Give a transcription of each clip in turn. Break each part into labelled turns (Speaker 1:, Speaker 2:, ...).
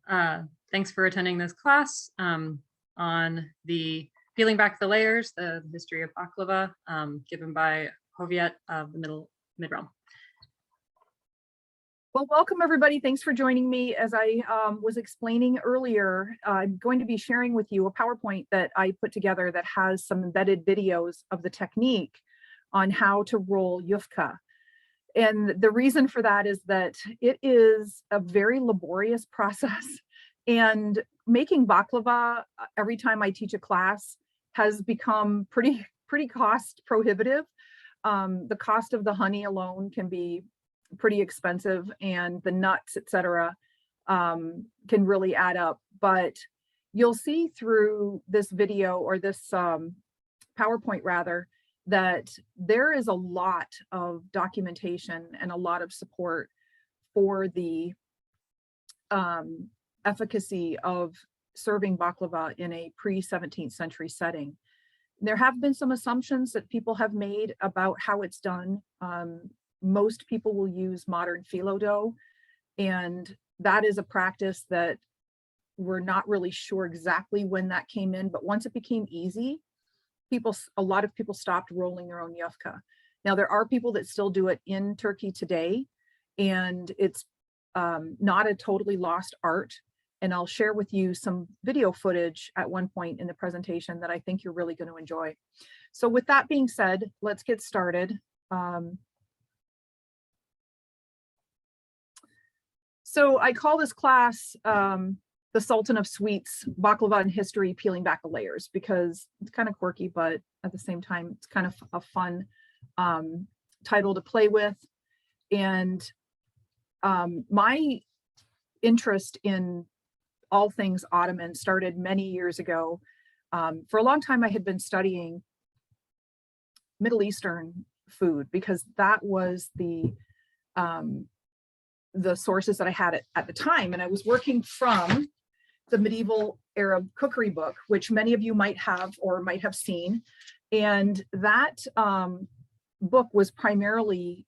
Speaker 1: Thanks for attending this class on the peeling back the layers, the history of baklava, given by Hauviette of the Midrealm.
Speaker 2: Well, welcome everybody. Thanks for joining me. As I was explaining earlier, I'm going to be sharing with you a PowerPoint that I put together that has some embedded videos of the technique on how to roll yufka. And the reason for that is that it is a very laborious process, and making baklava every time I teach a class has become pretty cost prohibitive. The cost of the honey alone can be pretty expensive, and the nuts, etc., can really add up. But you'll see through this video, or this PowerPoint rather, that there is a lot of documentation and a lot of support for the efficacy of serving baklava in a pre-17th century setting. There have been some assumptions that people have made about how it's done. Most people will use modern phyllo dough, and that is a practice that we're not really sure exactly when that came in, but once it became easy, a lot of people stopped rolling their own yufka. Now, there are people that still do it in Turkey today, and it's not a totally lost art. And I'll share with you some video footage at one point in the presentation that I think you're really going to enjoy. So with that being said, let's get started. So I call this class the Sultan of Sweets, Baklava and History, Peeling Back the Layers, because it's kind of quirky, but at the same time, it's kind of a fun title to play with. And my interest in all things Ottoman started many years ago. For a long time, I had been studying Middle Eastern food because that was the sources that I had at the time. And I was working from the medieval Arab cookery book, which many of you might have or might have seen. And that book was primarily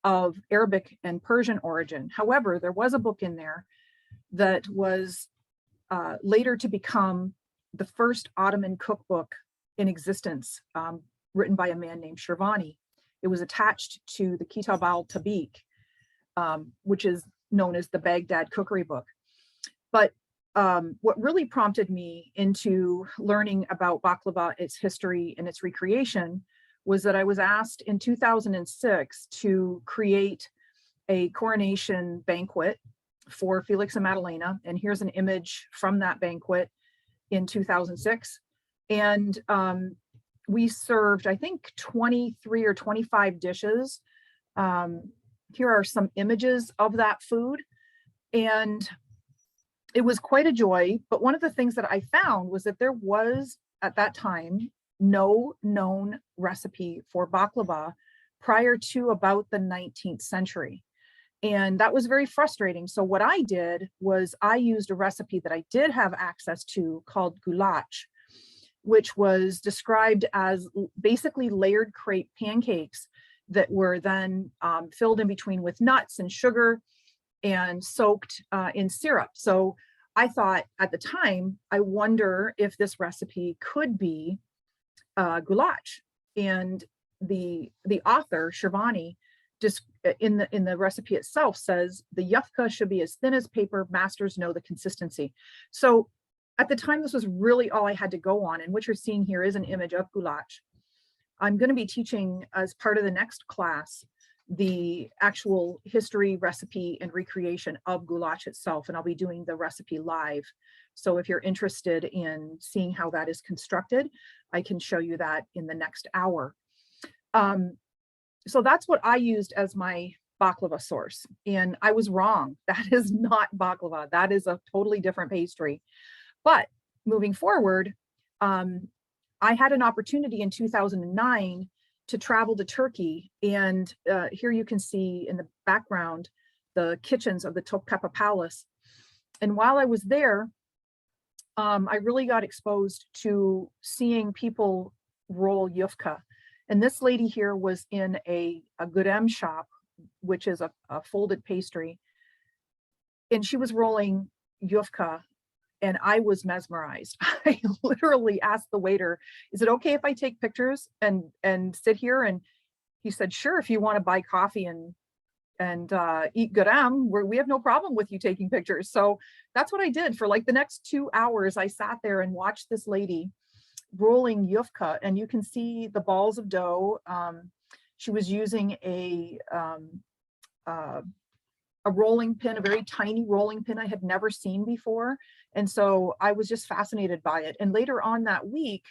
Speaker 2: of Arabic and Persian origin. However, there was a book in there that was later to become the first Ottoman cookbook in existence, written by a man named Shirvani. It was attached to the Kitab al-Tabiq, which is known as the Baghdad cookery book. But what really prompted me into learning about baklava, its history and its recreation, was that I was asked in 2006 to create a coronation banquet for Felix and Madalena. And here's an image from that banquet in 2006. And we served, I think, 23 or 25 dishes. Here are some images of that food. And it was quite a joy. But one of the things that I found was that there was, at that time, no known recipe for baklava prior to about the 19th century. And that was very frustrating. So what I did was I used a recipe that I did have access to called goulash, which was described as basically layered crepe pancakes that were then filled in between with nuts and sugar and soaked in syrup. So I thought at the time, I wonder if this recipe could be goulash. And the author, Shirvani, just in the recipe itself says, the yufka should be as thin as paper, masters know the consistency. So at the time, this was really all I had to go on. And what you're seeing here is an image of goulash. I'm going to be teaching as part of the next class the actual history, recipe, and recreation of goulash itself, and I'll be doing the recipe live. So if you're interested in seeing how that is constructed, I can show you that in the next hour. So that's what I used as my baklava source, and I was wrong. That is not baklava. That is a totally different pastry. But moving forward, I had an opportunity in 2009 to travel to Turkey. And here you can see in the background, the kitchens of the Topkapi Palace. And while I was there, I really got exposed to seeing people roll yufka. And this lady here was in a gurem shop, which is a folded pastry. and she was rolling yufka, and I was mesmerized. I literally asked the waiter, is it okay if I take pictures and sit here? And he said, sure, if you want to buy coffee and eat garam, we have no problem with you taking pictures. So that's what I did for like the next 2 hours. I sat there and watched this lady rolling yufka, and you can see the balls of dough. She was using a rolling pin, a very tiny rolling pin I had never seen before. And so I was just fascinated by it. And later on that week,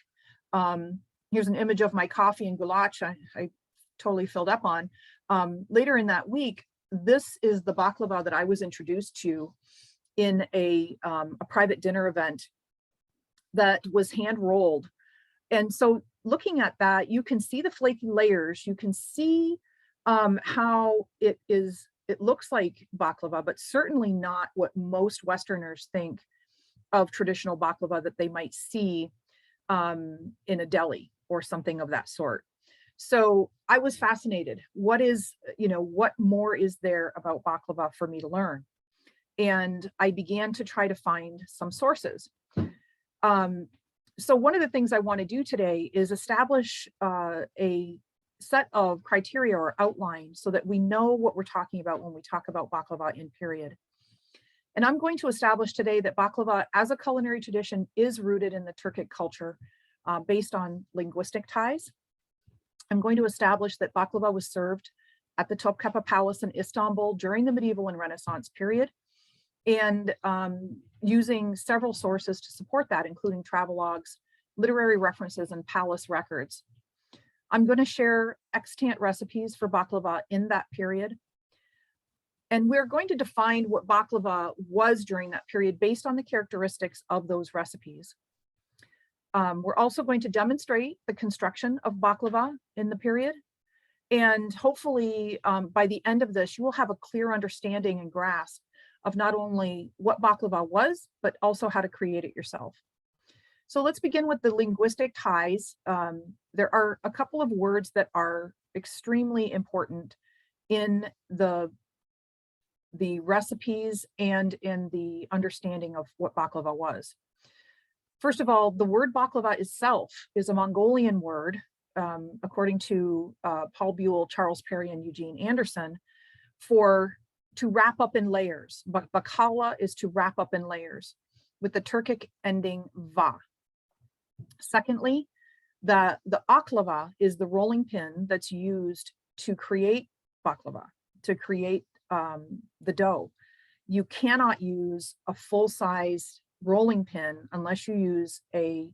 Speaker 2: here's an image of my coffee and goulash I totally filled up on. Later in that week, this is the baklava that I was introduced to in a private dinner event that was hand rolled. And so looking at that, you can see the flaky layers. You can see how it looks like baklava, but certainly not what most Westerners think of traditional baklava that they might see in a deli or something of that sort. So I was fascinated. What more is there about baklava for me to learn? And I began to try to find some sources. So one of the things I want to do today is establish a set of criteria or outline so that we know what we're talking about when we talk about baklava in period. And I'm going to establish today that baklava as a culinary tradition is rooted in the Turkic culture based on linguistic ties. I'm going to establish that baklava was served at the Topkapi Palace in Istanbul during the medieval and Renaissance period, and using several sources to support that, including travelogues, literary references, and palace records. I'm going to share extant recipes for baklava in that period. And we're going to define what baklava was during that period based on the characteristics of those recipes. We're also going to demonstrate the construction of baklava in the period. And hopefully by the end of this, you will have a clear understanding and grasp of not only what baklava was, but also how to create it yourself. So let's begin with the linguistic ties. There are a couple of words that are extremely important in the recipes and in the understanding of what baklava was. First of all, the word baklava itself is a Mongolian word, according to Paul Buell, Charles Perry, and Eugene Anderson, to wrap up in layers. Baklava is to wrap up in layers with the Turkic ending va. Secondly, the oklava is the rolling pin that's used to create baklava, to create the dough. You cannot use a full-size rolling pin unless you use a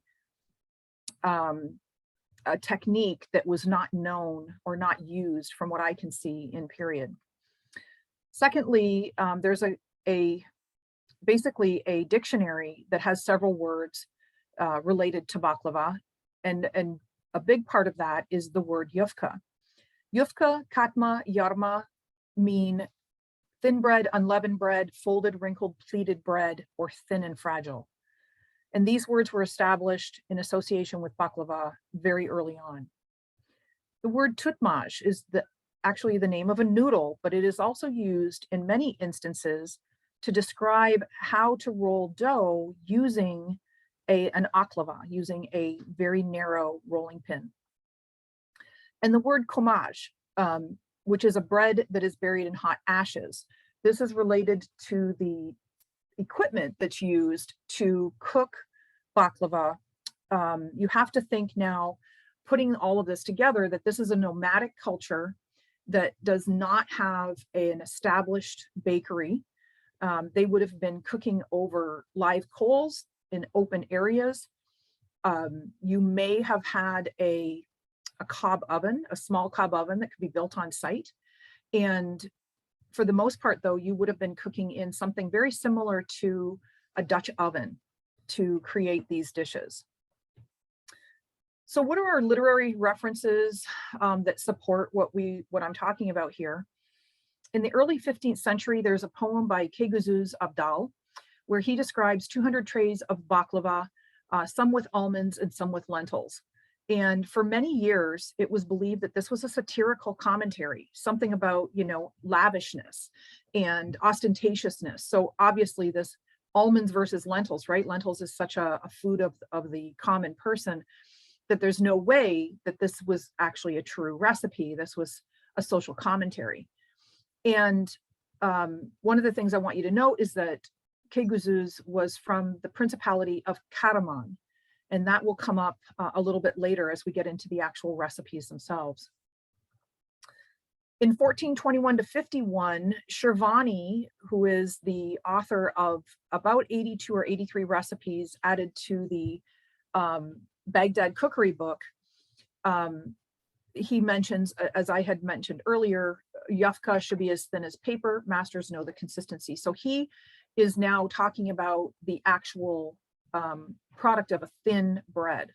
Speaker 2: technique that was not known or not used from what I can see in period. Secondly, there's basically a dictionary that has several words related to baklava, and a big part of that is the word yufka. Yufka, katma, yarma mean thin bread, unleavened bread, folded, wrinkled, pleated bread, or thin and fragile. And these words were established in association with baklava very early on. The word tutmaj is actually the name of a noodle, but it is also used in many instances to describe how to roll dough using an oklava, using a very narrow rolling pin. And the word komaj, which is a bread that is buried in hot ashes. This is related to the equipment that's used to cook baklava. You have to think now, putting all of this together, that this is a nomadic culture that does not have an established bakery. They would have been cooking over live coals in open areas. You may have had a cob oven, a small cob oven that could be built on site. And for the most part, though, you would have been cooking in something very similar to a Dutch oven to create these dishes. So what are our literary references that support what I'm talking about here? In the early 15th century, there's a poem by Keyguzuz Abdal, where he describes 200 trays of baklava, some with almonds and some with lentils. And for many years, it was believed that this was a satirical commentary, something about, lavishness and ostentatiousness. So obviously this almonds versus lentils, right? Lentils is such a food of the common person that there's no way that this was actually a true recipe. This was a social commentary. And one of the things I want you to note is that Qiliclu was from the Principality of Karaman, and that will come up a little bit later as we get into the actual recipes themselves. In 1421 to 51, Shirvani, who is the author of about 82 or 83 recipes added to the Baghdad cookery book, he mentions, as I had mentioned earlier, yufka should be as thin as paper. Masters know the consistency. So he is now talking about the actual product of a thin bread.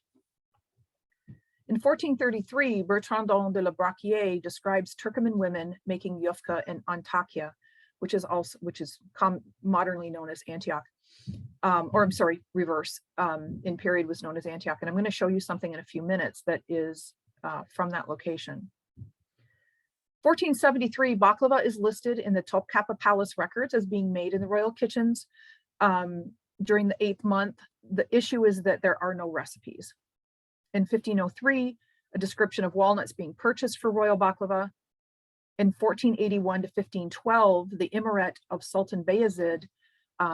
Speaker 2: In 1433, Bertrand de la Braquier describes Turkoman women making yufka in Antakya, which is modernly known as Antioch, or I'm sorry, reverse, in period was known as Antioch. And I'm going to show you something in a few minutes that is from that location. 1473, baklava is listed in the Topkapi Palace records as being made in the royal kitchens during the 8th month. The issue is that there are no recipes. In 1503, a description of walnuts being purchased for royal baklava. In 1481 to 1512, the Emirate of Sultan Bayezid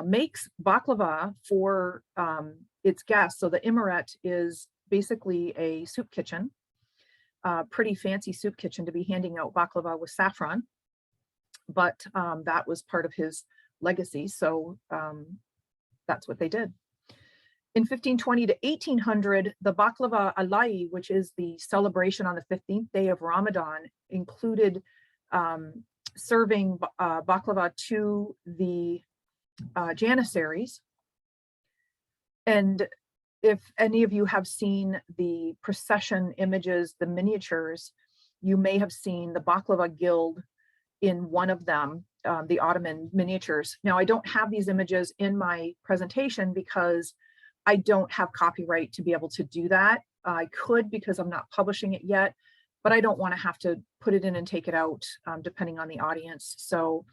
Speaker 2: makes baklava for its guests. So the Emirate is basically a soup kitchen, pretty fancy soup kitchen to be handing out baklava with saffron, but that was part of his legacy. So that's what they did. In 1520 to 1800, the baklava alai, which is the celebration on the 15th day of Ramadan, included serving baklava to the janissaries. And if any of you have seen the procession images, the miniatures, you may have seen the baklava guild in one of them, the Ottoman miniatures. Now, I don't have these images in my presentation because I don't have copyright to be able to do that. I could because I'm not publishing it yet, but I don't want to have to put it in and take it out depending on the audience. So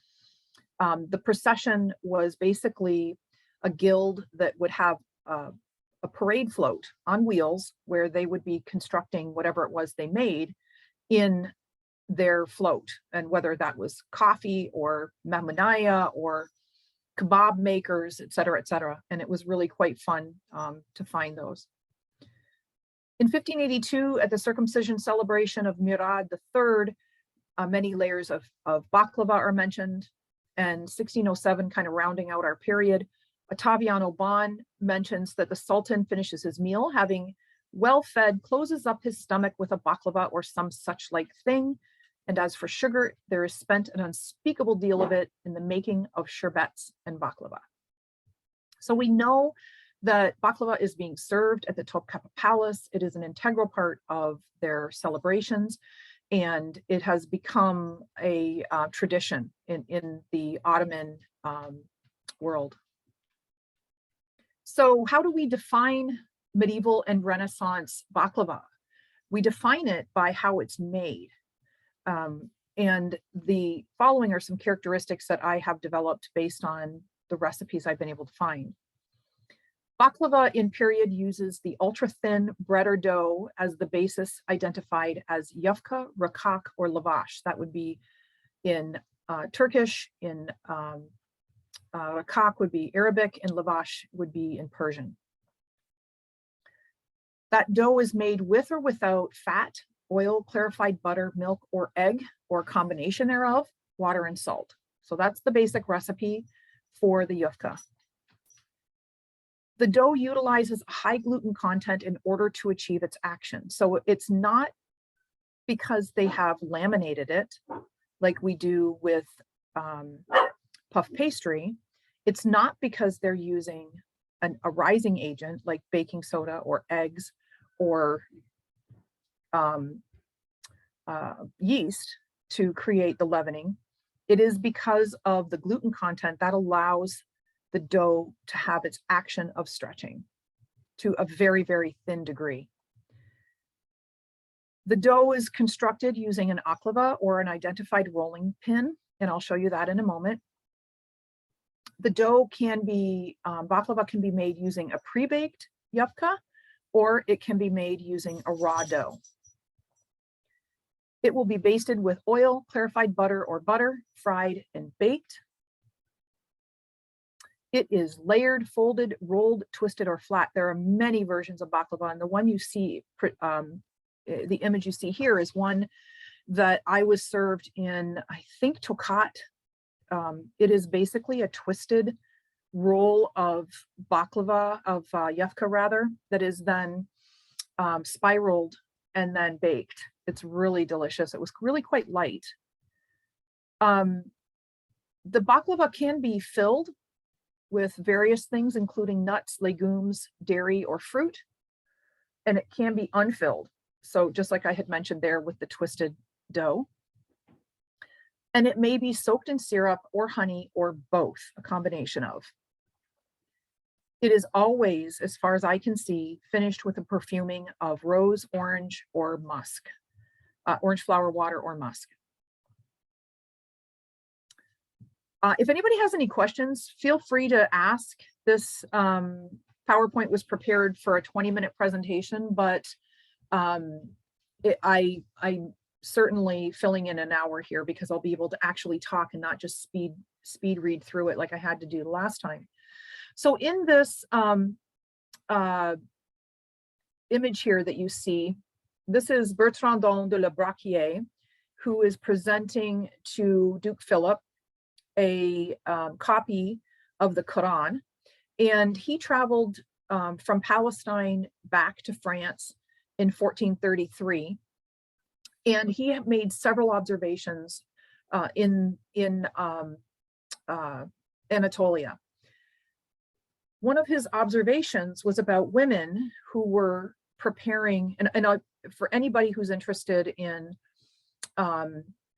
Speaker 2: the procession was basically a guild that would have a parade float on wheels where they would be constructing whatever it was they made in their float, and whether that was coffee or mamunaya or kebab makers, et cetera, et cetera. And it was really quite fun to find those. In 1582, at the circumcision celebration of Murad III, many layers of baklava are mentioned. And 1607, kind of rounding out our period, Ottaviano Bon mentions that the Sultan finishes his meal, having well fed, closes up his stomach with a baklava or some such like thing. And as for sugar, there is spent an unspeakable deal of it in the making of sherbets and baklava. So we know that baklava is being served at the Topkapi Palace. It is an integral part of their celebrations, and it has become a tradition in the Ottoman world. So how do we define medieval and Renaissance baklava? We define it by how it's made. And the following are some characteristics that I have developed based on the recipes I've been able to find. Baklava in period uses the ultra-thin bread or dough as the basis, identified as yufka, rakak, or lavash. That would be in Turkish, in rakak would be Arabic, and lavash would be in Persian. That dough is made with or without fat, oil, clarified butter, milk, or egg, or a combination thereof, water and salt. So that's the basic recipe for the yufka. The dough utilizes a high gluten content in order to achieve its action. So it's not because they have laminated it like we do with puff pastry. It's not because they're using a rising agent like baking soda or eggs or yeast to create the leavening. It is because of the gluten content that allows the dough to have its action of stretching to a very, very thin degree. The dough is constructed using an baklava or an identified rolling pin, and I'll show you that in a moment. The dough can be, baklava can be made using a pre-baked yufka, or it can be made using a raw dough. It will be basted with oil, clarified butter or butter, fried and baked. It is layered, folded, rolled, twisted, or flat. There are many versions of baklava, and the one you see, the image you see here is one that I was served in, I think, Tokat. It is basically a twisted roll of baklava, of yufka rather, that is then spiraled and then baked. It's really delicious. It was really quite light. The baklava can be filled with various things, including nuts, legumes, dairy, or fruit, and it can be unfilled. So just like I had mentioned there with the twisted dough. And it may be soaked in syrup or honey or both, a combination of. It is always, as far as I can see, finished with a perfuming of rose, orange, or musk, orange flower water or musk. If anybody has any questions, feel free to ask. This PowerPoint was prepared for a 20-minute presentation, but I'm certainly filling in an hour here because I'll be able to actually talk and not just speed read through it like I had to do the last time. So in this image here that you see, this is Bertrand de la Braquier, who is presenting to Duke Philip a copy of the Quran. And he traveled from Palestine back to France in 1433. And he made several observations in Anatolia. One of his observations was about women who were preparing, and for anybody who's interested in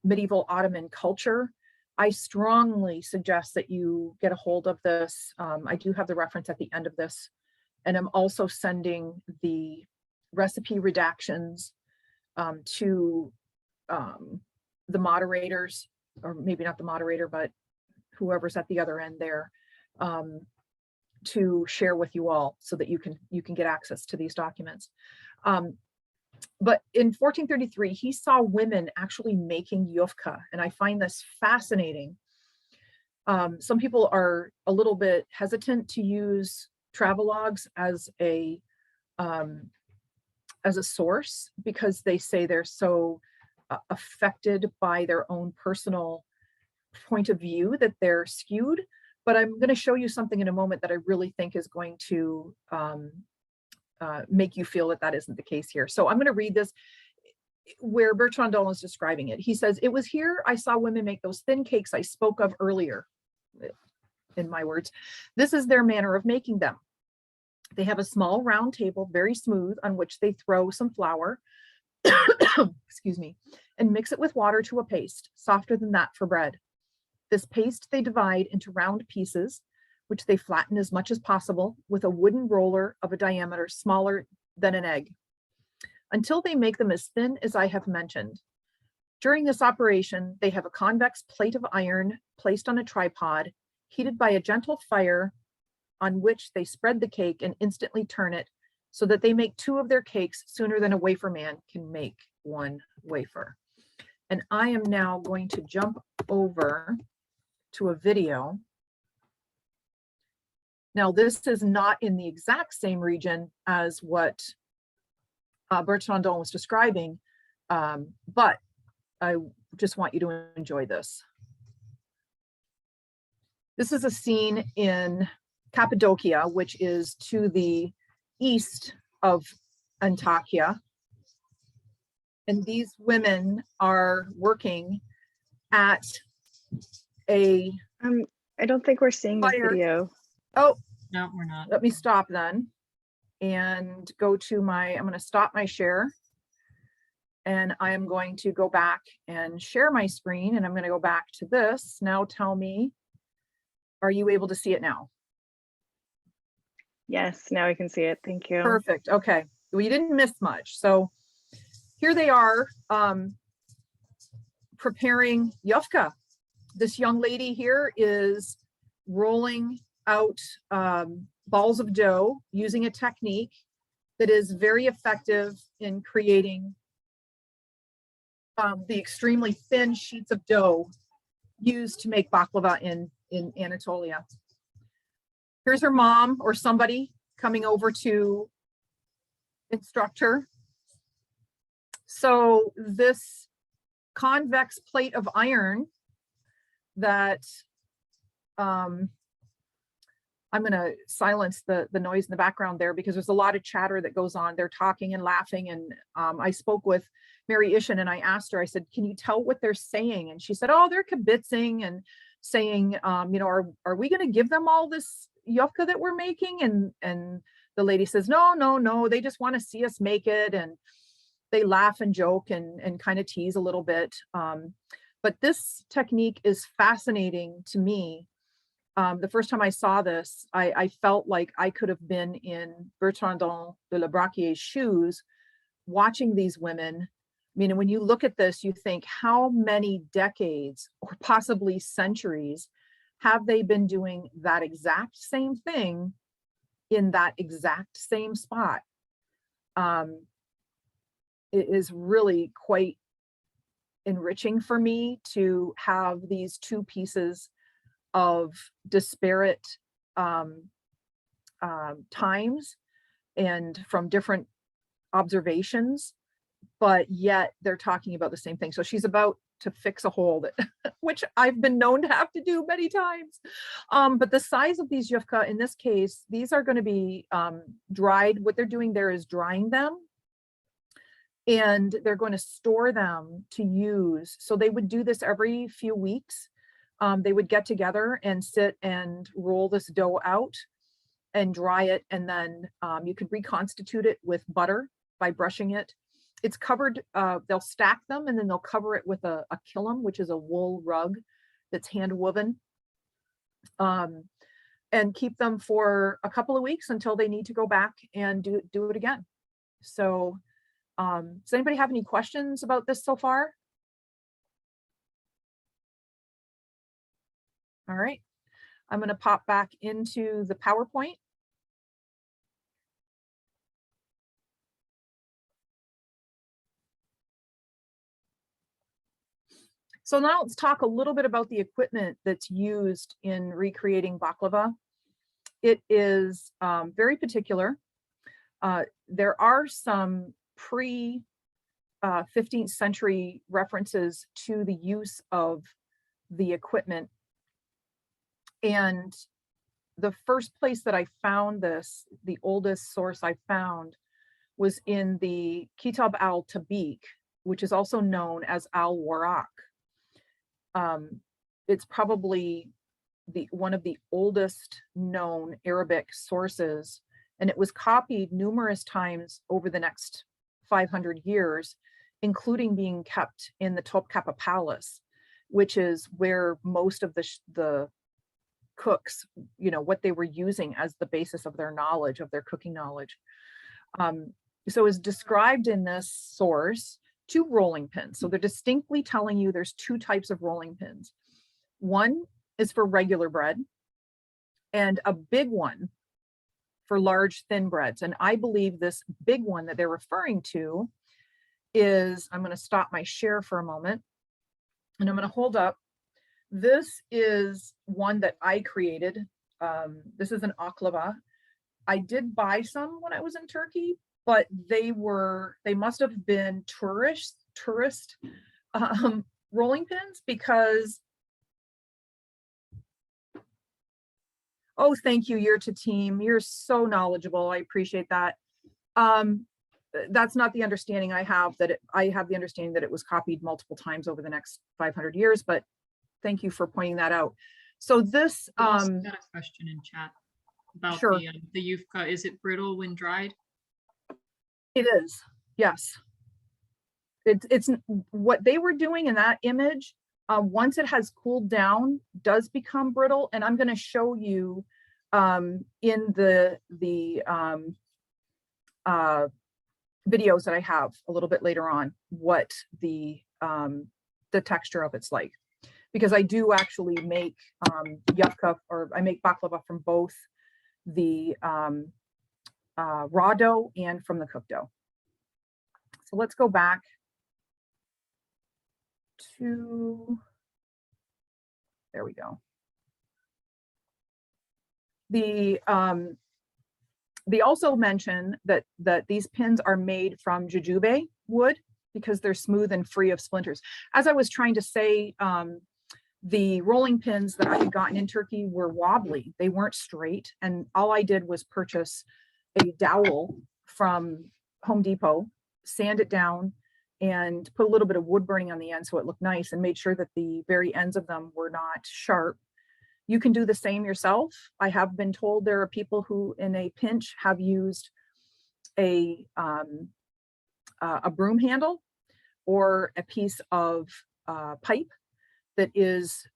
Speaker 2: medieval Ottoman culture, I strongly suggest that you get a hold of this. I do have the reference at the end of this, and I'm also sending the recipe redactions to the moderators, or maybe not the moderator, but whoever's at the other end there, to share with you all so that you can get access to these documents. But in 1433, he saw women actually making yufka, and I find this fascinating. Some people are a little bit hesitant to use travelogues as a source because they say they're so affected by their own personal point of view that they're skewed. But I'm going to show you something in a moment that I really think is going to make you feel that that isn't the case here. So I'm going to read this where Bertrand Dolan is describing it. He says, "It was here I saw women make those thin cakes I spoke of earlier." In my words, this is their manner of making them. They have a small round table, very smooth, on which they throw some flour, excuse me, and mix it with water to a paste, softer than that for bread. This paste they divide into round pieces, which they flatten as much as possible with a wooden roller of a diameter smaller than an egg, until they make them as thin as I have mentioned. During this operation, they have a convex plate of iron placed on a tripod, heated by a gentle fire, on which they spread the cake and instantly turn it, so that they make 2 of their cakes sooner than a wafer man can make 1 wafer. And I am now going to jump over to a video. Now, this is not in the exact same region as what Bertrand Dolan was describing, but I just want you to enjoy this. This is a scene in Cappadocia, which is to the east of Antakya. And these women are working at a
Speaker 3: I don't think we're seeing the
Speaker 2: fire.
Speaker 3: video.
Speaker 2: Oh,
Speaker 1: No, we're not.
Speaker 2: let me stop then and go to my, I'm going to stop my share. And I am going to go back and share my screen, and I'm going to go back to this. Now tell me, are you able to see it now?
Speaker 3: Yes, now we can see it. Thank you.
Speaker 2: Perfect. Okay. Well, you didn't miss much. So here they are preparing yufka. This young lady here is rolling out balls of dough using a technique that is very effective in creating the extremely thin sheets of dough used to make baklava in Anatolia. Here's her mom or somebody coming over to instruct her. So this convex plate of iron that I'm going to silence the noise in the background there because there's a lot of chatter that goes on. They're talking and laughing. And I spoke with Mary Ishan and I asked her, I said, can you tell what they're saying? And she said, oh, they're kibitzing and saying, you know, are we going to give them all this yufka that we're making? And the lady says, no, they just want to see us make it. And they laugh and joke and kind of tease a little bit. But this technique is fascinating to me. The first time I saw this, I felt like I could have been in Bertrand de la Brachier's shoes, watching these women. I mean, when you look at this, you think, how many decades or possibly centuries have they been doing that exact same thing in that exact same spot? It is really quite enriching for me to have these two pieces of disparate times and from different observations, but yet they're talking about the same thing. So she's about to fix a hole that which I've been known to have to do many times. But the size of these yufka, in this case, these are going to be dried. What they're doing there is drying them, and they're going to store them to use. So they would do this every few weeks. They would get together and sit and roll this dough out and dry it. And then you could reconstitute it with butter by brushing it. It's covered, they'll stack them and then they'll cover it with a kilim, which is a wool rug that's hand woven, and keep them for a couple of weeks until they need to go back and do it again. So does anybody have any questions about this so far? All right, I'm going to pop back into the PowerPoint. So now let's talk a little bit about the equipment that's used in recreating baklava. It is very particular. There are some pre-15th century references to the use of the equipment. And the first place that I found this, the oldest source I found, was in the Kitab al-Tabiq, which is also known as al-Waraq. It's probably one of the oldest known Arabic sources, and it was copied numerous times over the next 500 years, including being kept in the Topkapi Palace, which is where most of the cooks, you know, what they were using as the basis of their knowledge, of their cooking knowledge. So is described in this source 2 rolling pins. So they're distinctly telling you there's 2 types of rolling pins. One is for regular bread and a big one for large thin breads. And I believe this big one that they're referring to is, I'm going to stop my share for a moment and I'm going to hold up. This is one that I created. This is an oklava. I did buy some when I was in Turkey, but they must have been tourist rolling pins, because, oh, thank you, Year to Team. You're so knowledgeable. I appreciate that. That's not the understanding I have, I have the understanding that it was copied multiple times over the next 500 years, but thank you for pointing that out. So this,
Speaker 1: I also got a question in chat about
Speaker 2: sure.
Speaker 1: the yufka. Is it brittle when dried?
Speaker 2: It is, yes. It's what they were doing in that image. Once it has cooled down, does become brittle, and I'm going to show you in the videos that I have a little bit later on what the texture of it's like, because I do actually make yufka, or I make baklava from both the raw dough and from the cooked dough. So let's go back to, there we go. They also mention that these pins are made from jujube wood because they're smooth and free of splinters. As I was trying to say, the rolling pins that I had gotten in Turkey were wobbly. They weren't straight. And all I did was purchase a dowel from Home Depot, sand it down, and put a little bit of wood burning on the end so it looked nice, and made sure that the very ends of them were not sharp. You can do the same yourself. I have been told there are people who in a pinch have used a broom handle or a piece of pipe that is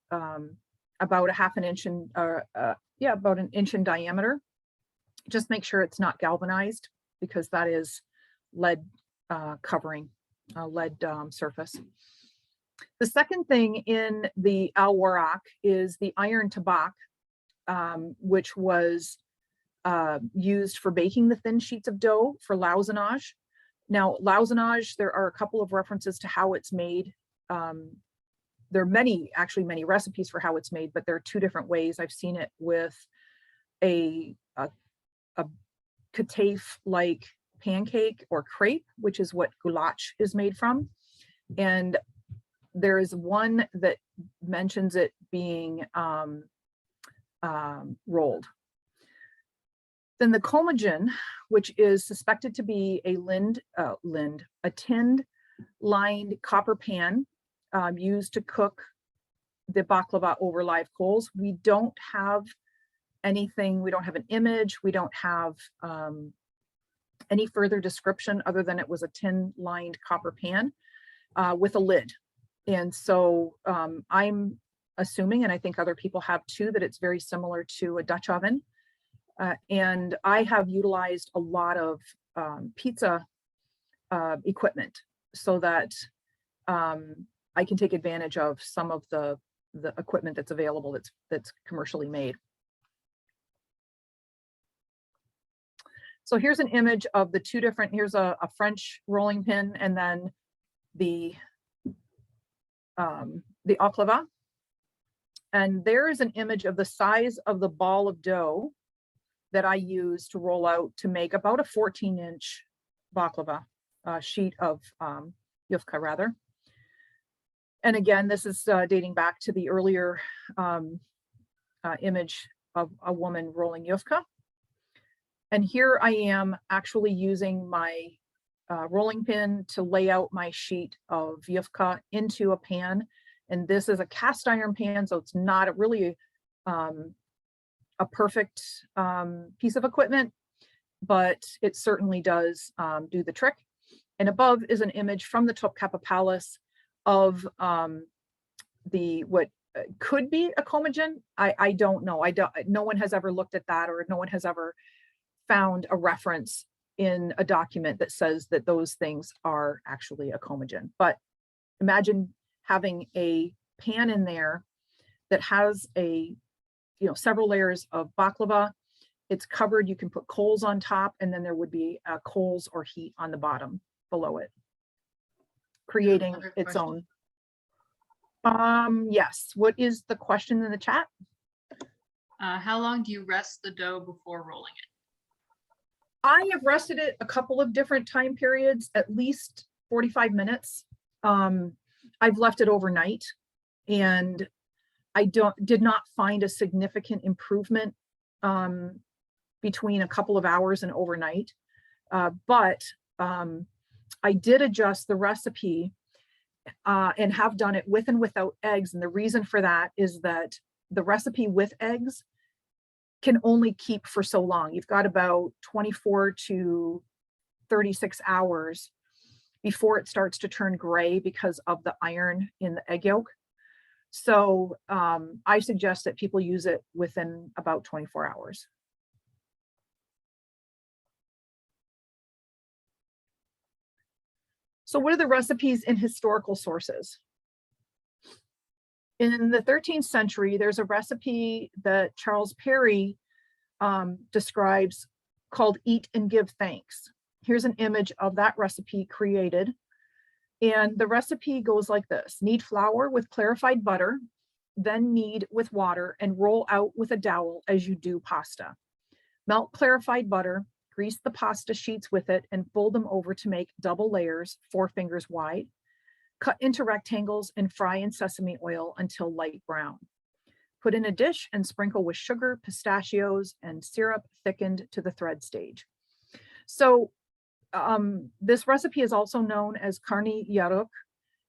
Speaker 2: about a half an inch in, about an inch in diameter. Just make sure it's not galvanized, because that is lead covering, lead surface. The second thing in the al-warak is the iron tabak, which was used for baking the thin sheets of dough for lausanage. Now, lausanage, there are a couple of references to how it's made. There are many recipes for how it's made, but there are two different ways. I've seen it with a kataf-like pancake or crepe, which is what goulash is made from. And there is one that mentions it being rolled. Then the komagen, which is suspected to be a a tinned lined copper pan used to cook the baklava over live coals. We don't have anything, we don't have an image, we don't have any further description other than it was a tin lined copper pan with a lid. And so I'm assuming, and I think other people have too, that it's very similar to a Dutch oven. And I have utilized a lot of pizza equipment so that I can take advantage of some of the equipment that's available that's commercially made. So here's an image of the two different, here's a French rolling pin, and then the baklava. And there is an image of the size of the ball of dough that I use to roll out to make about a 14-inch baklava sheet of yufka rather. And again, this is dating back to the earlier image of a woman rolling yufka. And here I am actually using my rolling pin to lay out my sheet of yufka into a pan. And this is a cast iron pan, so it's not really a perfect piece of equipment, but it certainly does do the trick. And above is an image from the Topkapi Palace of what could be a komagen. I don't know. No one has ever looked at that, or no one has ever found a reference in a document that says that those things are actually a komagen. But imagine having a pan in there that has several layers of baklava. It's covered, you can put coals on top, and then there would be coals or heat on the bottom below it, creating its own. Yes, what is the question in the chat?
Speaker 1: How long do you rest the dough before rolling it?
Speaker 2: I have rested it a couple of different time periods, at least 45 minutes. I've left it overnight, and I did not find a significant improvement between a couple of hours and overnight. But I did adjust the recipe and have done it with and without eggs. And the reason for that is that the recipe with eggs can only keep for so long. You've got about 24 to 36 hours before it starts to turn gray because of the iron in the egg yolk. So I suggest that people use it within about 24 hours. So what are the recipes in historical sources? In the 13th century, there's a recipe that Charles Perry describes called Eat and Give Thanks. Here's an image of that recipe created. And the recipe goes like this: knead flour with clarified butter, then knead with water and roll out with a dowel as you do pasta. Melt clarified butter, grease the pasta sheets with it and fold them over to make double layers 4 fingers wide. Cut into rectangles and fry in sesame oil until light brown. Put in a dish and sprinkle with sugar, pistachios, and syrup thickened to the thread stage. So this recipe is also known as karni yaruk.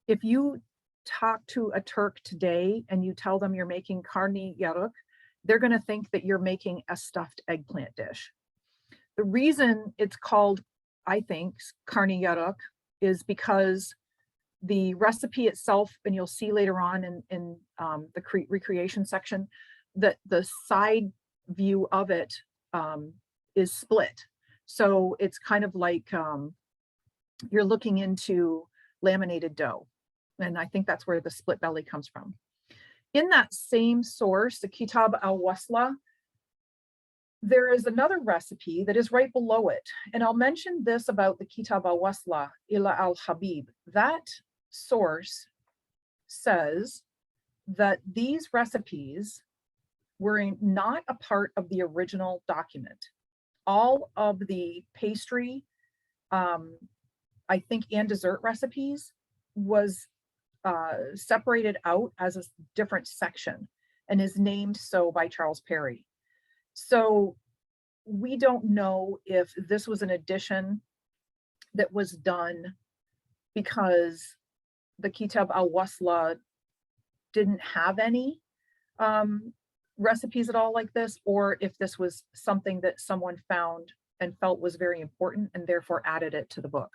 Speaker 2: If you talk to a Turk today and you tell them you're making karni yaruk, they're going to think that you're making a stuffed eggplant dish. The reason it's called, I think, karni yaruk is because the recipe itself, and you'll see later on in the recreation section, that the side view of it is split. So it's kind of like you're looking into laminated dough. And I think that's where the split belly comes from. In that same source, the Kitab al-Wasla, there is another recipe that is right below it. And I'll mention this about the Kitab al-Wasla, Ila al-Habib. That source says that these recipes were not a part of the original document. All of the pastry, I think, and dessert recipes was separated out as a different section and is named so by Charles Perry. So we don't know if this was an addition that was done because the Kitab al-Wasla didn't have any recipes at all like this, or if this was something that someone found and felt was very important and therefore added it to the book.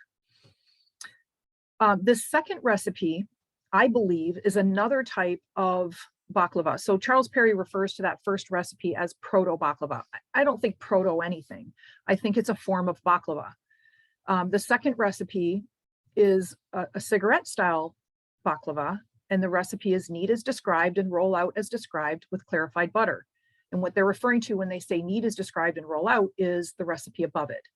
Speaker 2: This second recipe, I believe, is another type of baklava. So Charles Perry refers to that first recipe as proto baklava. I don't think proto anything. I think it's a form of baklava. The second recipe is a cigarette style baklava, and the recipe is knead as described and roll out as described with clarified butter. And what they're referring to when they say knead as described and roll out is the recipe above it.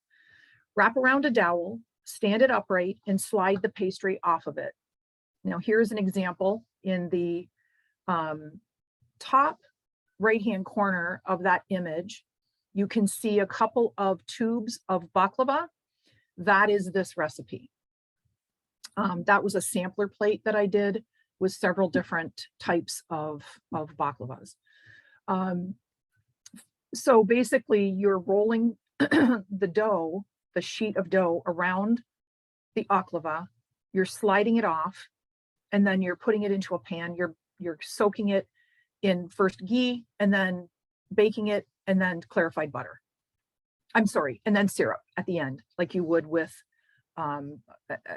Speaker 2: Wrap around a dowel, stand it upright, and slide the pastry off of it. Now here's an example in the top right-hand corner of that image. You can see a couple of tubes of baklava. That is this recipe. That was a sampler plate that I did with several different types of baklavas. So basically you're rolling the dough, the sheet of dough around the baklava, you're sliding it off, and then you're putting it into a pan. You're soaking it in first ghee and then baking it and then clarified butter. I'm sorry, and then syrup at the end, like you would with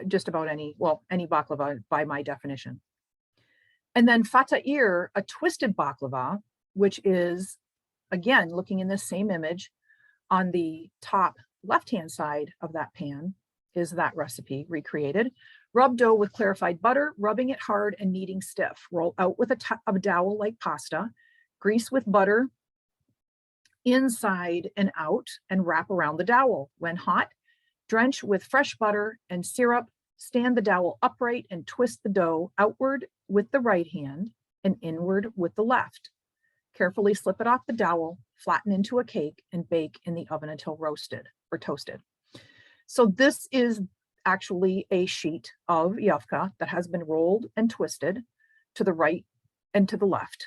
Speaker 2: just about any baklava by my definition. And then fata'ir, a twisted baklava, which is, again, looking in this same image, on the top left-hand side of that pan is that recipe recreated. Rub dough with clarified butter, rubbing it hard and kneading stiff. Roll out with a dowel like pasta. Grease with butter inside and out and wrap around the dowel. When hot, drench with fresh butter and syrup. Stand the dowel upright and twist the dough outward with the right hand and inward with the left. Carefully slip it off the dowel, flatten into a cake, and bake in the oven until roasted or toasted. So this is actually a sheet of yufka that has been rolled and twisted to the right and to the left,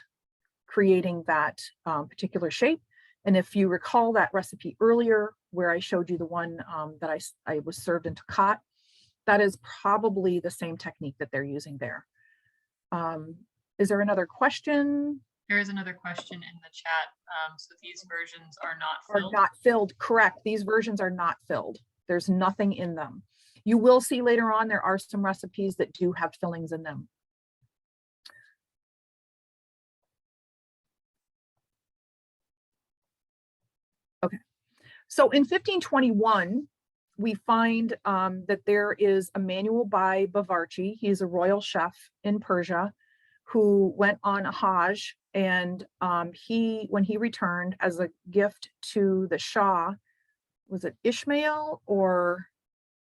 Speaker 2: creating that particular shape. And if you recall that recipe earlier, where I showed you the one that I was served into kat, that is probably the same technique that they're using there. Is there another question?
Speaker 1: There is another question in the chat. So these versions are not filled.
Speaker 2: Are not filled, correct. These versions are not filled. There's nothing in them. You will see later on, there are some recipes that do have fillings in them. Okay, so in 1521, we find that there is a manual by Bavarchi. He's a royal chef in Persia who went on a Hajj, and when he returned as a gift to the Shah, was it Ishmael or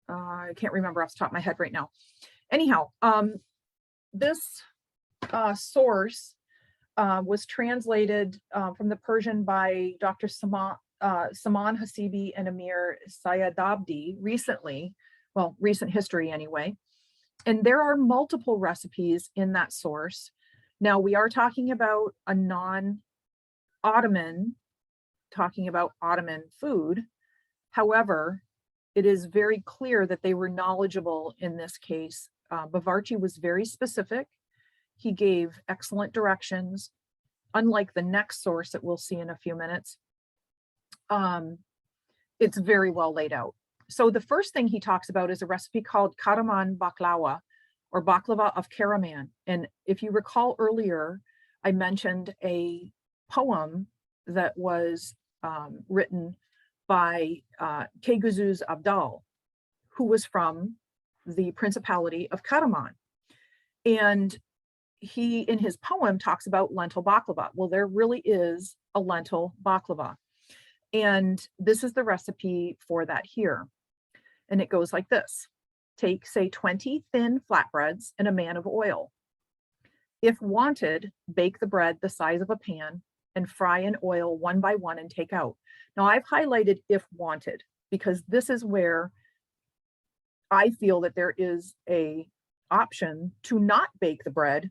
Speaker 2: I can't remember off the top of my head right now. Anyhow, this source was translated from the Persian by Dr. Saman Hasibi and Amir Sayadabdi recently, well, recent history anyway. And there are multiple recipes in that source. Now we are talking about a non-Ottoman, talking about Ottoman food. However, it is very clear that they were knowledgeable in this case. Bavarchi was very specific. He gave excellent directions, unlike the next source that we'll see in a few minutes. It's very well laid out. So the first thing he talks about is a recipe called Karaman Baklava, or baklava of Karaman. And if you recall earlier, I mentioned a poem that was written by Keyguzuz Abdal, who was from the Principality of Karaman. And he, in his poem, talks about lentil baklava. Well, there really is a lentil baklava. And this is the recipe for that here. And it goes like this. Take, say, 20 thin flatbreads and a man of oil. If wanted, bake the bread the size of a pan and fry in oil one by one and take out. Now, I've highlighted if wanted, because this is where I feel that there is a option to not bake the bread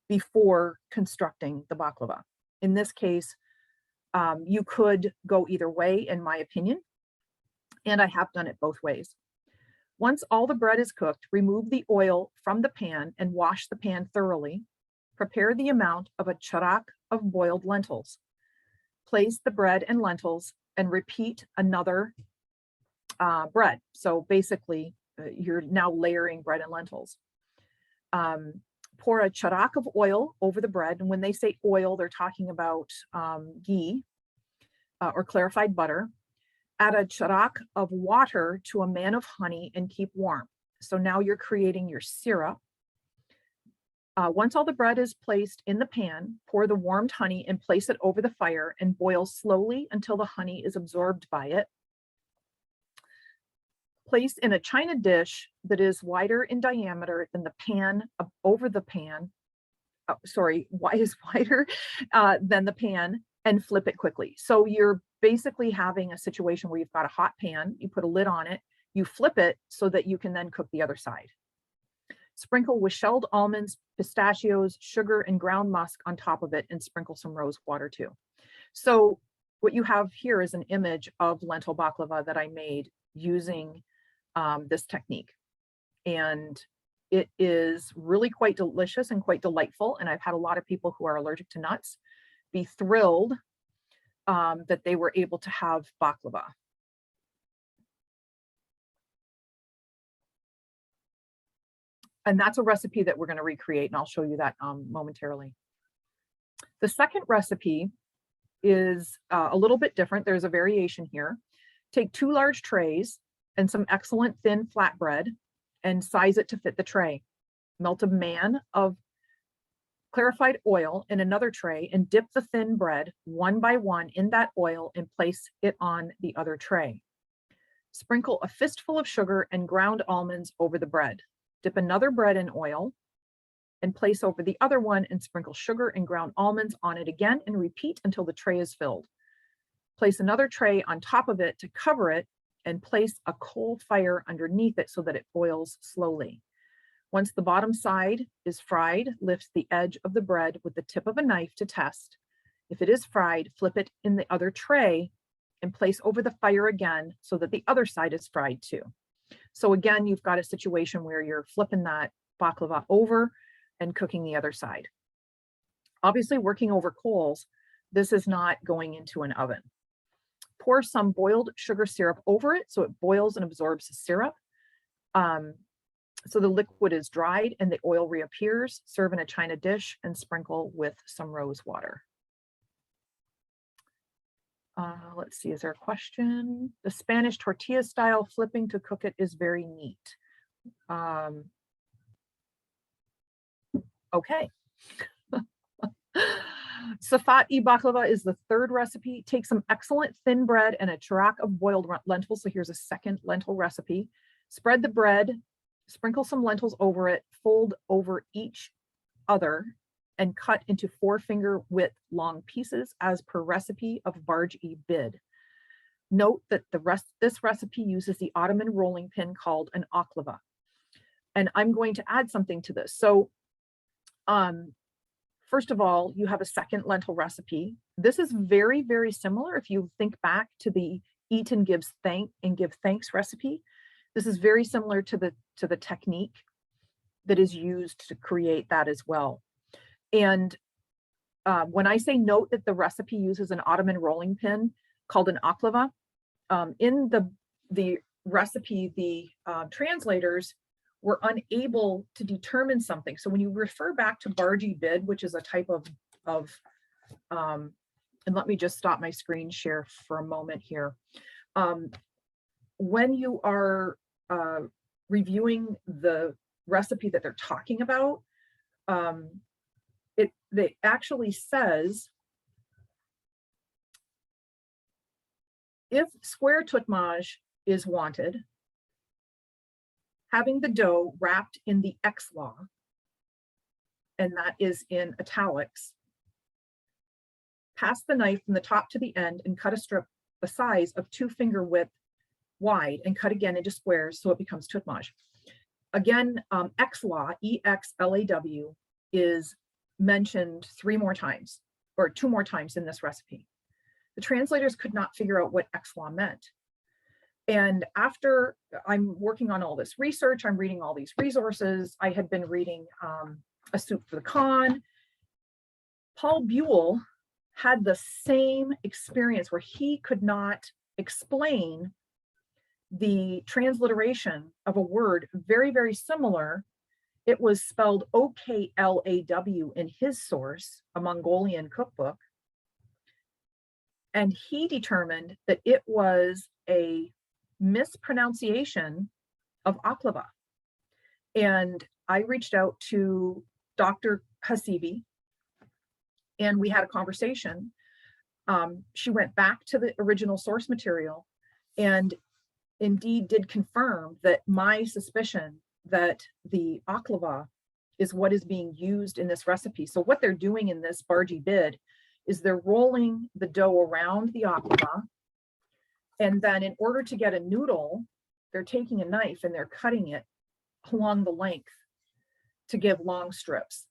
Speaker 2: before constructing the baklava. In this case, you could go either way, in my opinion, and I have done it both ways. Once all the bread is cooked, remove the oil from the pan and wash the pan thoroughly. Prepare the amount of a charak of boiled lentils. Place the bread and lentils and repeat another bread. So basically, you're now layering bread and lentils. Pour a charak of oil over the bread. And when they say oil, they're talking about ghee or clarified butter. Add a charak of water to a man of honey and keep warm. So now you're creating your syrup. Once all the bread is placed in the pan, pour the warmed honey and place it over the fire and boil slowly until the honey is absorbed by it. Place in a china dish that is wider in diameter than the pan over the pan. Is wider than the pan, and flip it quickly. So you're basically having a situation where you've got a hot pan, you put a lid on it, you flip it so that you can then cook the other side. Sprinkle with shelled almonds, pistachios, sugar, and ground musk on top of it, and sprinkle some rose water too. So what you have here is an image of lentil baklava that I made using this technique. And it is really quite delicious and quite delightful. And I've had a lot of people who are allergic to nuts be thrilled that they were able to have baklava. And that's a recipe that we're going to recreate, and I'll show you that momentarily. The second recipe is a little bit different. There's a variation here. Take 2 large trays and some excellent thin flatbread and size it to fit the tray. Melt a man of clarified oil in another tray and dip the thin bread one by one in that oil and place it on the other tray. Sprinkle a fistful of sugar and ground almonds over the bread. Dip another bread in oil and place over the other one and sprinkle sugar and ground almonds on it again and repeat until the tray is filled. Place another tray on top of it to cover it and place a coal fire underneath it so that it boils slowly. Once the bottom side is fried, lift the edge of the bread with the tip of a knife to test. If it is fried, flip it in the other tray and place over the fire again so that the other side is fried too. So again, you've got a situation where you're flipping that baklava over and cooking the other side. Obviously, working over coals, this is not going into an oven. Pour some boiled sugar syrup over it so it boils and absorbs the syrup. So the liquid is dried and the oil reappears. Serve in a china dish and sprinkle with some rose water. Let's see, is there a question? The Spanish tortilla style flipping to cook it is very neat. Okay. Safat-e baklava is the third recipe. Take some excellent thin bread and a charak of boiled lentils. So here's a second lentil recipe. Spread the bread, sprinkle some lentils over it, fold over each other, and cut into 4-finger width long pieces as per recipe of Abed. Note that this recipe uses the Ottoman rolling pin called an baklava. And I'm going to add something to this. So first of all, you have a second lentil recipe. This is very, very similar. If you think back to the eat and give thanks recipe, this is very similar to the technique that is used to create that as well. And when I say note that the recipe uses an Ottoman rolling pin called an baklava, in the recipe, the translators were unable to determine something. So when you refer back to Abed, which is a type of and let me just stop my screen share for a moment here. When you are reviewing the recipe that they're talking about, it actually says, if square tutmaj is wanted, having the dough wrapped in the X-law, and that is in italics, pass the knife from the top to the end and cut a strip the size of 2-finger width wide and cut again into squares so it becomes tutmaj. Again, X-law, E-X-L-A-W, is mentioned 3 more times, or 2 more times in this recipe. The translators could not figure out what X-law meant. And after I'm working on all this research, I'm reading all these resources. I had been reading A Soup for the Khan. Paul Buell had the same experience where he could not explain the transliteration of a word very, very similar. It was spelled O-K-L-A-W in his source, a Mongolian cookbook. And he determined that it was a mispronunciation of baklava. And I reached out to Dr. Hasibi and we had a conversation. She went back to the original source material and indeed did confirm that my suspicion that the baklava is what is being used in this recipe. So what they're doing in this Abed is they're rolling the dough around the baklava, and then in order to get a noodle, they're taking a knife and they're cutting it along the length to give long strips.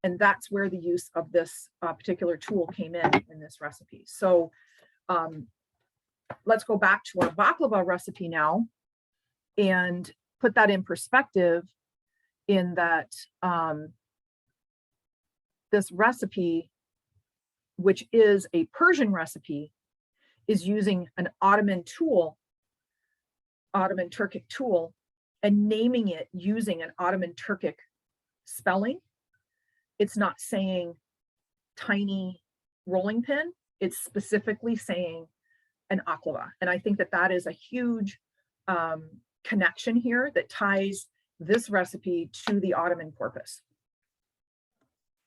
Speaker 2: And that's where the use of this particular tool came in this recipe. So let's go back to our baklava recipe now and put that in perspective, in that this recipe, which is a Persian recipe, is using an Ottoman tool, Ottoman Turkic tool, and naming it using an Ottoman Turkic spelling. It's not saying tiny rolling pin, it's specifically saying an baklava. And I think that that is a huge connection here that ties this recipe to the Ottoman corpus.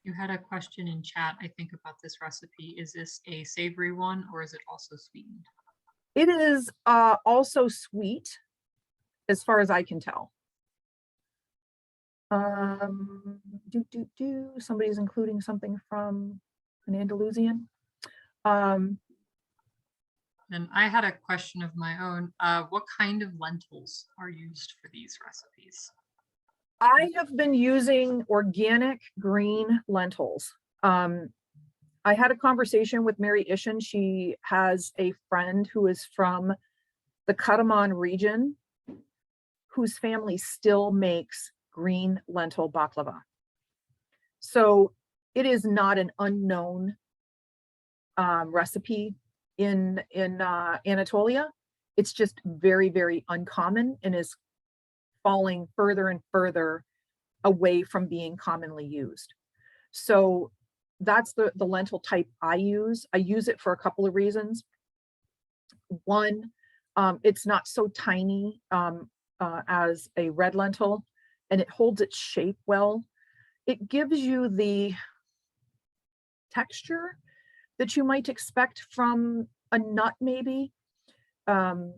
Speaker 1: You had a question in chat, I think, about this recipe. Is this a savory one or is it also sweetened?
Speaker 2: It is also sweet, as far as I can tell. Somebody's including something from an Andalusian.
Speaker 1: And I had a question of my own. What kind of lentils are used for these recipes?
Speaker 2: I have been using organic green lentils. I had a conversation with Mary Ishin. She has a friend who is from the Karaman region, whose family still makes green lentil baklava. So it is not an unknown recipe in Anatolia. It's just very, very uncommon and is falling further and further away from being commonly used. So that's the lentil type I use. I use it for a couple of reasons. One, it's not so tiny as a red lentil, and it holds its shape well. It gives you the texture that you might expect from a nut maybe. And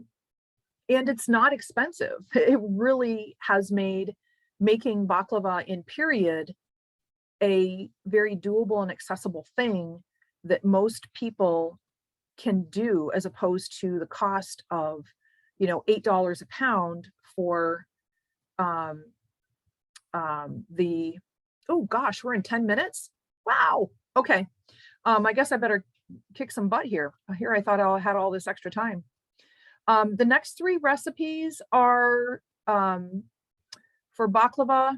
Speaker 2: it's not expensive. It really has made making baklava in period a very doable and accessible thing that most people can do, as opposed to the cost of, you know, $8 a pound for the, oh gosh, we're in 10 minutes. Wow. Okay. I guess I better kick some butt here. Here, I thought I had all this extra time. The next three recipes are for baklava.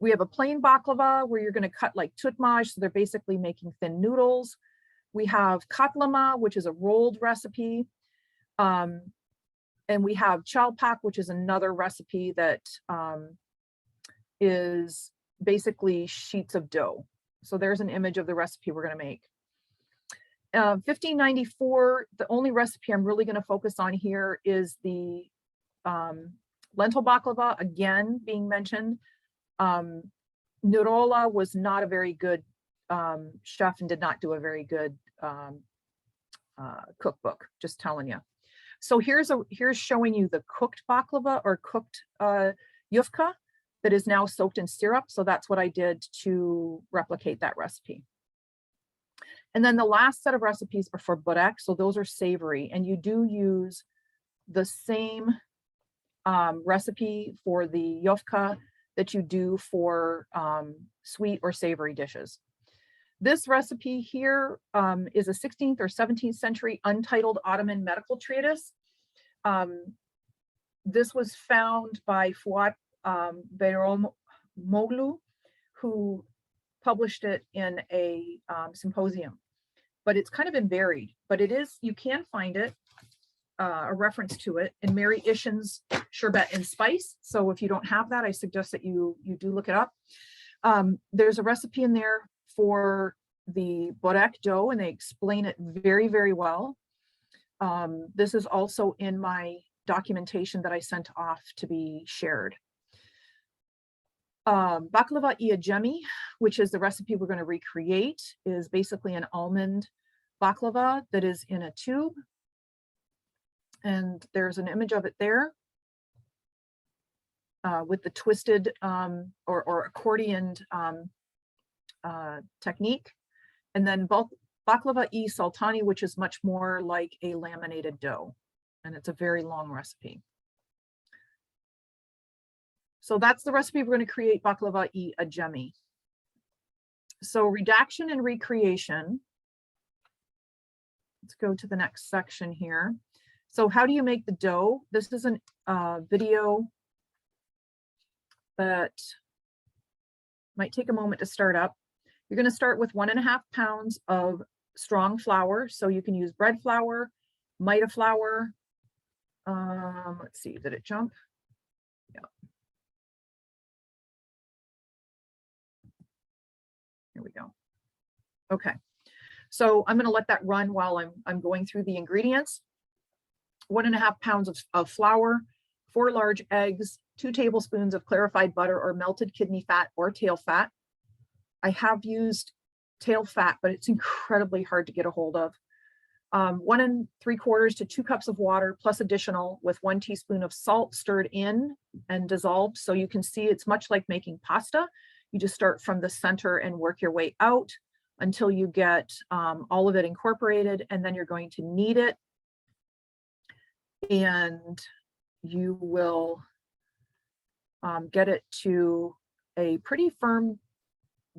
Speaker 2: We have a plain baklava where you're going to cut like tutmaj, so they're basically making thin noodles. We have katlama, which is a rolled recipe. And we have chalpak, which is another recipe that is basically sheets of dough. So there's an image of the recipe we're going to make. 1594, the only recipe I'm really going to focus on here is the lentil baklava, again being mentioned. Nurola was not a very good chef and did not do a very good cookbook, just telling you. So here's showing you the cooked baklava, or cooked yufka, that is now soaked in syrup. So that's what I did to replicate that recipe. And then the last set of recipes are for burek. So those are savory, and you do use the same recipe for the yufka that you do for sweet or savory dishes. This recipe here is a 16th or 17th century untitled Ottoman medical treatise. This was found by Fuat Beyrolmoglu, who published it in a symposium, but it's kind of been buried, but it is, you can find it, a reference to it in Mary Ishin's Sherbet and Spice. So if you don't have that, I suggest that you do look it up. There's a recipe in there for the burek dough, and they explain it very, very well. This is also in my documentation that I sent off to be shared. Baklava iajemi, which is the recipe we're going to recreate, is basically an almond baklava that is in a tube. And there's an image of it there with the twisted or accordioned technique. And then baklava-i-sultani, which is much more like a laminated dough. And it's a very long recipe. So that's the recipe we're going to create, baklava-i-ajemi. So redaction and recreation. Let's go to the next section here. So how do you make the dough? This is a video that might take a moment to start up. You're going to start with 1.5 pounds of strong flour. So you can use bread flour, Maida flour. Let's see, did it jump? Yeah. Here we go. Okay. So I'm going to let that run while I'm going through the ingredients. 1.5 pounds of flour, 4 large eggs, 2 tablespoons of clarified butter or melted kidney fat or tail fat. I have used tail fat, but it's incredibly hard to get a hold of. 1 3/4 to 2 cups of water plus additional with 1 teaspoon of salt stirred in and dissolved. So you can see it's much like making pasta. You just start from the center and work your way out until you get all of it incorporated, and then you're going to knead it. And you will get it to a pretty firm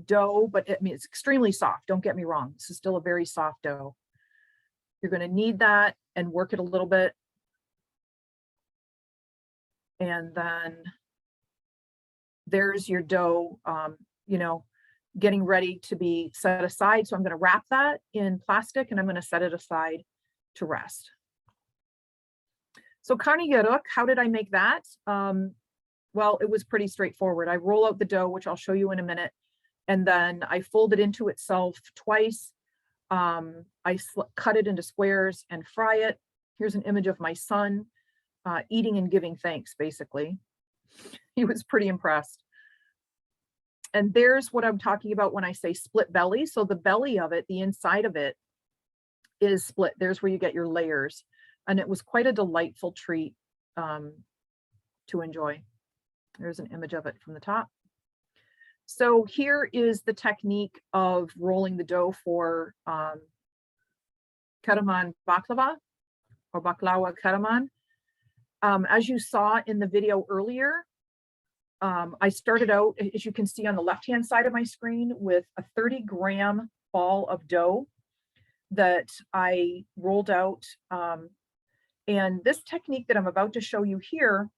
Speaker 2: dough, but it's extremely soft. Don't get me wrong. This is still a very soft dough. You're going to knead that and work it a little bit. And then there's your dough, you know, getting ready to be set aside. So I'm going to wrap that in plastic and I'm going to set it aside to rest. So karnıyarık, how did I make that? Well, it was pretty straightforward. I roll out the dough, which I'll show you in a minute, And then I fold it into itself twice. I cut it into squares and fry it. Here's an image of my son eating and giving thanks, basically. He was pretty impressed. And there's what I'm talking about when I say split belly. So the belly of it, the inside of it is split. There's where you get your layers. And it was quite a delightful treat to enjoy. There's an image of it from the top. So here is the technique of rolling the dough for Karaman baklava or baklawa karaman. As you saw in the video earlier, I started out, as you can see on the left-hand side of my screen, with a 30-gram ball of dough that I rolled out. And this technique that I'm about to show you here,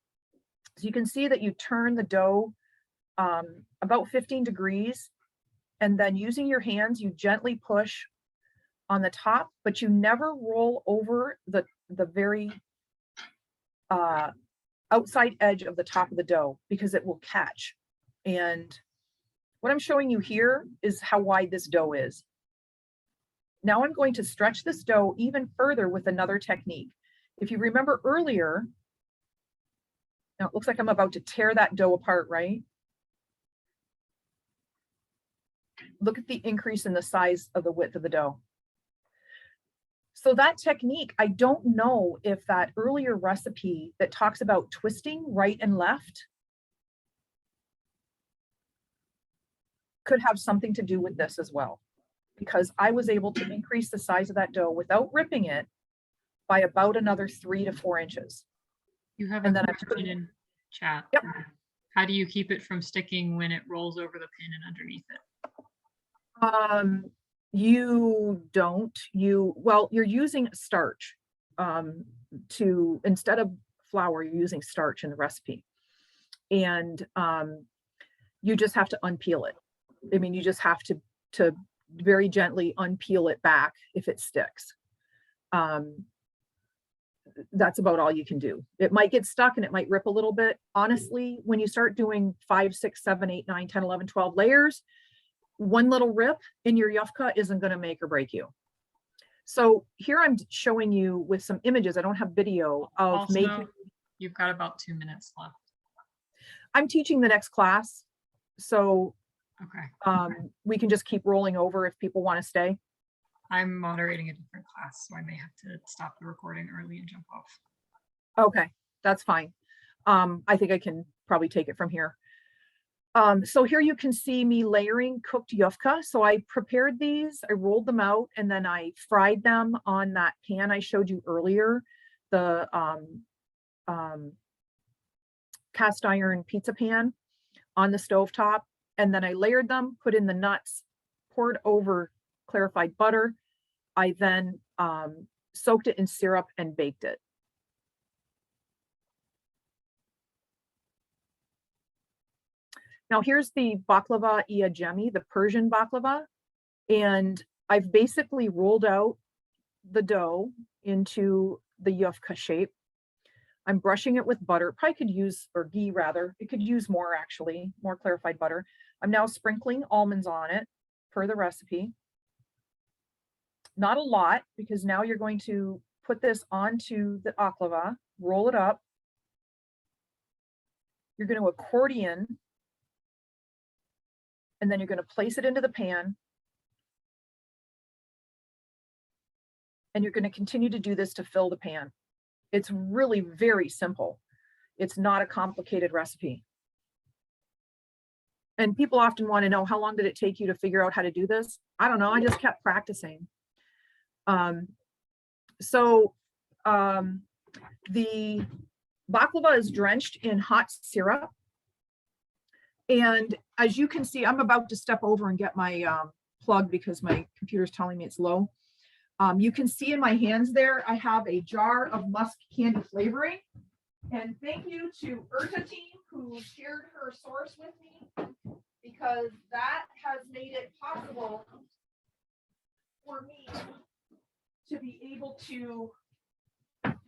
Speaker 2: so you can see that you turn the dough about 15 degrees, and then using your hands, you gently push on the top, but you never roll over the very outside edge of the top of the dough, because it will catch. And what I'm showing you here is how wide this dough is. Now I'm going to stretch this dough even further with another technique. If you remember earlier, now it looks like I'm about to tear that dough apart, right? Look at the increase in the size of the width of the dough. So that technique, I don't know if that earlier recipe that talks about twisting right and left could have something to do with this as well, because I was able to increase the size of that dough without ripping it by about another 3 to 4 inches.
Speaker 1: You have
Speaker 2: And
Speaker 1: a
Speaker 2: then I
Speaker 1: question in chat.
Speaker 2: Yep.
Speaker 1: How do you keep it from sticking when it rolls over the pin and underneath it?
Speaker 2: You don't, well, you're using starch instead of flour, you're using starch in the recipe. And you just have to unpeel it. I mean, you just have to very gently unpeel it back if it sticks. That's about all you can do. It might get stuck and it might rip a little bit. Honestly, when you start doing 5, 6, 7, 8, 9, 10, 11, 12 layers, one little rip in your yufka isn't going to make or break you. So here I'm showing you with some images. I don't have video of
Speaker 1: Also,
Speaker 2: making.
Speaker 1: You've got about 2 minutes left.
Speaker 2: I'm teaching the next class, so
Speaker 1: Okay.
Speaker 2: we can just keep rolling over if people want to stay.
Speaker 1: I'm moderating a different class, so I may have to stop the recording early and jump off.
Speaker 2: Okay, that's fine. I think I can probably take it from here. So here you can see me layering cooked yufka. So I prepared these, I rolled them out, and then I fried them on that pan I showed you earlier, the cast iron pizza pan on the stovetop. And then I layered them, put in the nuts, poured over clarified butter. I then soaked it in syrup and baked it. Now here's the baklava jemi, the Persian baklava. And I've basically rolled out the dough into the yufka shape. I'm brushing it with butter. Probably could use, or ghee rather, it could use more actually, more clarified butter. I'm now sprinkling almonds on it per the recipe. Not a lot, because now you're going to put this onto the baklava, roll it up. You're going to accordion, and then you're going to place it into the pan. And you're going to continue to do this to fill the pan. It's really very simple. It's not a complicated recipe. And people often want to know, how long did it take you to figure out how to do this? I don't know. I just kept practicing. The baklava is drenched in hot syrup. And as you can see, I'm about to step over and get my plug because my computer's telling me it's low. You can see in my hands there, I have a jar of musk candy flavoring. And thank you to Urta team who shared her source with me, because that has made it possible for me to be able to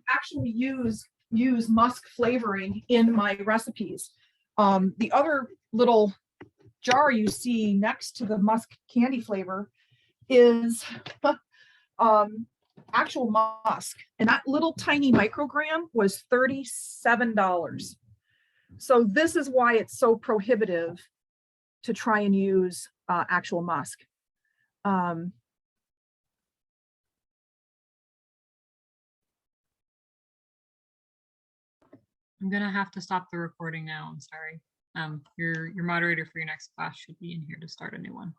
Speaker 2: actually use musk flavoring in my recipes. The other little jar you see next to the musk candy flavor is actual musk. And that little tiny microgram was $37. So this is why it's so prohibitive to try and use actual musk.
Speaker 1: I'm gonna have to stop the recording now. I'm sorry. Your moderator for your next class should be in here to start a new one.